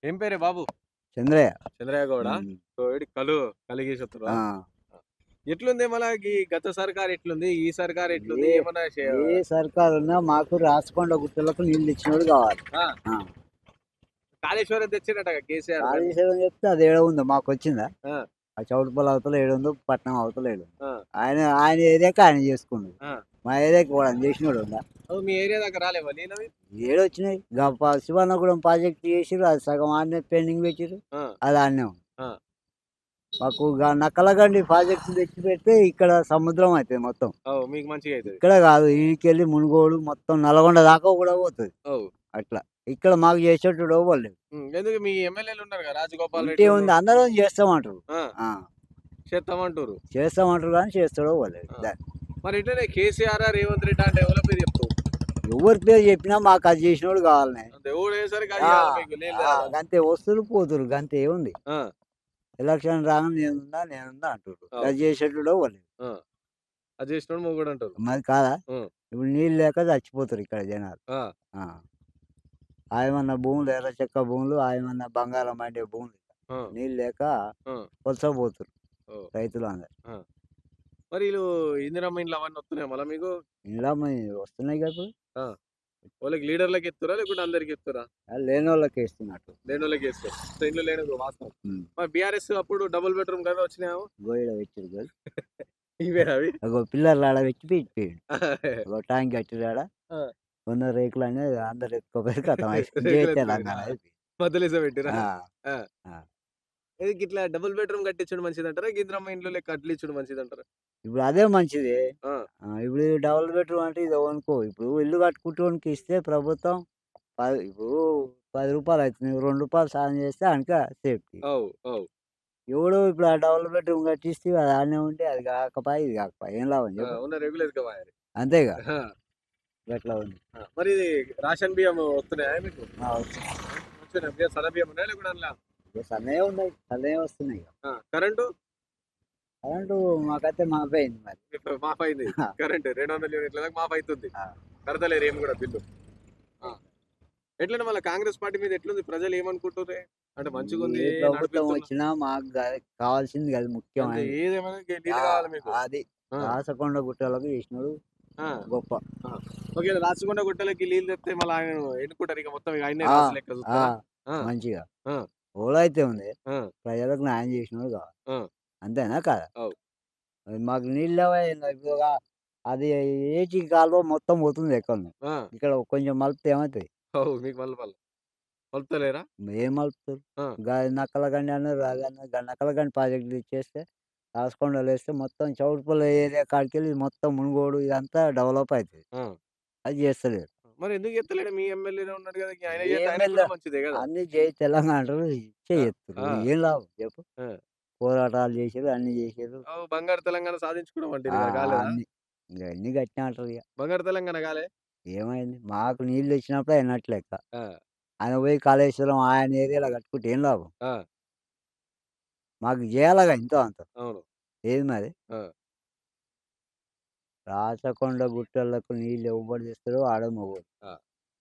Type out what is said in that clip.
ఏం పేరే బాబు? చంద్రయ్య. చంద్రయ్య గౌడా? హ్మ్. సో, ఈడు కలిగేసొత్తుర్రా? ఆ! ఎట్లుంది మళ్ళా గత సర్కార్ ఎట్లుంది? ఈ సర్కార్ ఎట్లుంది? ఏ ఏమన్నా ఏ సర్కారున్నా మాకు రాచకొండ గుట్టలకు నీళ్ళిచ్చినోడు గావాలి. ఆ! ఆ! కాళేశ్వరం తెచ్చిండటగా కేసీఆర్ దాన్ని. కాళేశ్వరం చెప్తే అది ఏడ ఉందో మాకొచ్చిందా? ఆ! ఆ చౌటుపల్లి అవతల ఏడుందో, పట్నం అవతల ఏడుందో. ఆ! ఆయన ఆయన ఏరియాకి ఆయన చేసుకున్నాడు. ఆ! మా ఏరియాకి వాడని చేసినోడుందా? మీ ఏరియా దాకా రాలేవా నీళ్ళవి? ఏడొచ్చినాయి. శివన్నగూడెం ప్రాజెక్ట్ చేసిర్రు. అది సగం ఆడనే పెండింగ్ పెట్టిర్రు. ఆ! అది ఆడనే ఉంది. ఆ! మాకు నక్కలగండి ప్రాజెక్ట్ తెచ్చిపెడితే ఇక్కడ సముద్రం అయితది మొత్తం. మీకు మంచిగయితది. ఇక్కడ కాదు ఈడికెళ్ళి మునుగోడు మొత్తం నల్గొండ దాకా కూడా పోతది. అవు. అట్లా. ఇక్కడ మాకు చేసేటోడు ఎవ్వరు లేడు. ఎందుకు మీ ఎమ్మెల్యేలున్నారు గదా! రాజగోపాల్ ఉంటే రెడ్డి ఉంది అందరం చేస్తామంటారు. ఆ! ఆ! చేత్తామంటుర్రు. చేస్తామంటారు గానీ చేస్తాడో ఎవ్వరు లేడు. ఆ! మరి ఇట్లనే కేసీఆర్, రేవంత్ రెడ్డి అంటే ఎవల పేరు చెప్తావు? ఎవరి పేరు చెప్పినా మాకు అది చేసినోడు కావాలనే. దేవుడు ఏసరికి అది ఆ! చేయాలి మీకు నీళ్ళు ఆ! తేవాలా? గంతే వస్తురు పోతురు గంతే ఏముంది. ఆ! ఎలక్షన్ రాంగానే నేనుందా అంటుర్రు. అవు. అది చేసేటోడు ఎవ్వరు లేడు. ఆ! అది చేసినోడు మొగోడంటారు. మరి కాదా? హ్మ్. ఇప్పుడు నీళ్ళు లేక చచ్చిపోతారు ఇక్కడ జనాలు. ఆ! ఆ! ఆయమన్న భూములు ఎర్రచక్క భూములు, ఆయమన్న బంగారం పండే భూములు. ఆ! నీళ్ళు లేక ఆ! వలసపోతురు ఓహ్! రైతులందరూ. ఆ! మరి ఈళ్ళు ఇందిరమ్మ ఇండ్లు అవన్నీ వస్తున్నాయా మళ్ళా మీకు? ఇండ్ల వస్తున్నాయిగా ఇప్పుడు. ఆ! ఓన్లీ లీడర్‌లకి ఇత్తుర్రా? లేకుంటే అందరికి ఇత్తుర్రా? లేనోళ్ళకే ఇస్తున్నట్టు. లేనోళ్ళకే ఇస్తారు. సో, ఇండ్లు లేనిది వాస్తవం. హ్మ్. మరి బీఆర్ఎస్ అప్పుడు డబుల్ బెడ్‌రూమ్ గదా! వచ్చినాయేమో? గోయిడ పెట్టిర్రు గోలు. ఇవేనా అవి? అగో పిల్లర్లు ఆడ పెట్టి పెట్టిపోయిండు. అగో ట్యాంక్ కట్టిర్రు ఆడ. ఆ! ఉన్న రేకులన్నీ అందరు ఎత్తుకోపోయి ఖతం అయిపోయింది. జై తెలంగాణ రేకులెత్తుకుపోయిర్రా? అయిపోయింది. మధ్యలో ఇసపెట్టిర్రా? ఆ! ఆ! ఆ! ఏది గిట్లా డబుల్ బెడ్‌రూమ్ కట్టించుడు మంచిదంటారా? ఇందిరమ్మ ఇండ్లు లెక్క అట్లిచ్చుడు మంచిదంటారా? ఇప్పుడు అదే మంచిది. ఆ! ఇప్పుడు ఈ డబుల్ బెడ్‌రూమ్ అంటే ఇది అనుకో. ఇప్పుడు ఇల్లు కట్టుకుంటోనికి ఇస్తే ప్రభుత్వం ఇప్పుడు రూ. 10 అయితుంది. రూ. 2 సాయం చేస్తే ఆనక సేఫ్టీ. అవు. అవు. ఎవడో ఇప్పుడు ఆ డబుల్ బెడ్‌రూమ్ కట్టిస్తే అది ఆడనే ఉంటే అది కాకపాయే, ఇది కాకపాయే. ఏం లాభం ఆ! చెప్పు? ఉన్న రేకులు ఎత్తుకపోయారు. అంతేగా. ఆ! గట్లా ఉంది. ఆ! మరి రేషన్ బియ్యం వస్తున్నాయా మీకు? వస్తున్నాయి. వస్తున్నాయా? సన్న బియ్యం ఉన్నాయా? లేకుంటే అందులో ఇక సన్నయే ఉన్నాయి. సన్నయే వస్తున్నాయి ఇగ. ఆ! కరెంటు కరెంటు మాకైతే మాపయింది మరి. ఇప్పుడు మాఫయింది. ఆ! కరెంట్ 200 యూనిట్ల దాకా మాఫయితుంది. ఆ! కడతలేరు ఏమి గూడా బిల్లు. ఆ! ఎట్లనే మళ్ళా కాంగ్రెస్ పార్టీ మీద ఎట్లుంది? ప్రజలు ఏమనుకుంటుర్రే? అంటే మంచిగుంది ఏ ప్రభుత్వం నడిపిస్తున్నా వచ్చినా మాకు కావాల్సింది అది అంతే ముఖ్యమైనది. ఏదేమైనా నీళ్ళు ఆ! కావాలి మీకు. అది. ఆ! రాచకొండ గుట్టలకు చేసినోడు ఆ! గొప్ప. ఆ! ఒకవేళ రాచకొండ గుట్టలకి నీళ్ళు తెత్తే మళ్ళా ఆయనను ఎన్నుకుంటారు ఇక మొత్తం ఇక ఆయన్నే ఆ! రాజు లెక్క ఆ! చూత్తరా? ఆ! మంచిగా. ఆ! ఓలైతే ఉంది. ఆ! ప్రజలకు న్యాయం చేసినోడు కావాలి. ఆ! అంతేనా కాదా? అవు. మరి మాకు నీళ్ళేమో ఇప్పుడు అది ఏటి కాలువ మొత్తం పోతుంది ఎక్కడనో. ఆ! ఇక్కడ కొంచెం మలిపితే ఏమైతది? అవు. మీకు మలుపుతలేరా? ఏం మలుపుతారు? ఆ! నక్కలగండి అన్నారు. అదన్నారు. నక్కలగండి ప్రాజెక్ట్ ఇచ్చేస్తే రాసుకొండలో ఏస్తే మొత్తం చౌటుప్పల్ ఏరియా కాడికెళ్ళి మొత్తం మునుగోడు ఇదంతా డెవలప్ అయితది. ఆ! అది చేస్తలేరు. మరి ఎందుకు చేత్తలేడు? మీ ఎమ్మెల్యేనే ఉన్నాడు గదా! ఆయన చేత్తే ఆయనకు ఎమ్మెల్యే కూడా మంచిదే గదా! అన్నీ జై తెలంగాణ అంటారు. ఆ! చెయ్యెత్తురు. ఆ! ఏం లాభం చెప్పు? ఆ! పోరాటాలు చేసిర్రు. అన్నీ చేసిర్రు. అవు. బంగారు తెలంగాణ సాధించుకున్నాం ఆ! అంటిరిగా కాలేదా? అన్నీ. ఇయన్నీ గట్టినే అంటారిగ. బంగారు తెలంగాణ కాలే? ఏమైంది? మాకు నీళ్ళొచ్చినప్పుడే అయినట్టు లెక్క. ఆ! ఆయన పోయి కాళేశ్వరం ఆయన ఏరియాలో కట్టుకుంటే ఏం లాభం? ఆ! మాకు జేయాలిగా ఎంతో అంతో. అవును. ఏది మరి? ఆ! రాచకొండ గుట్టలకు నీళ్ళు ఎవ్వడు తెస్తడో ఆడే మొగోడు. ఆ!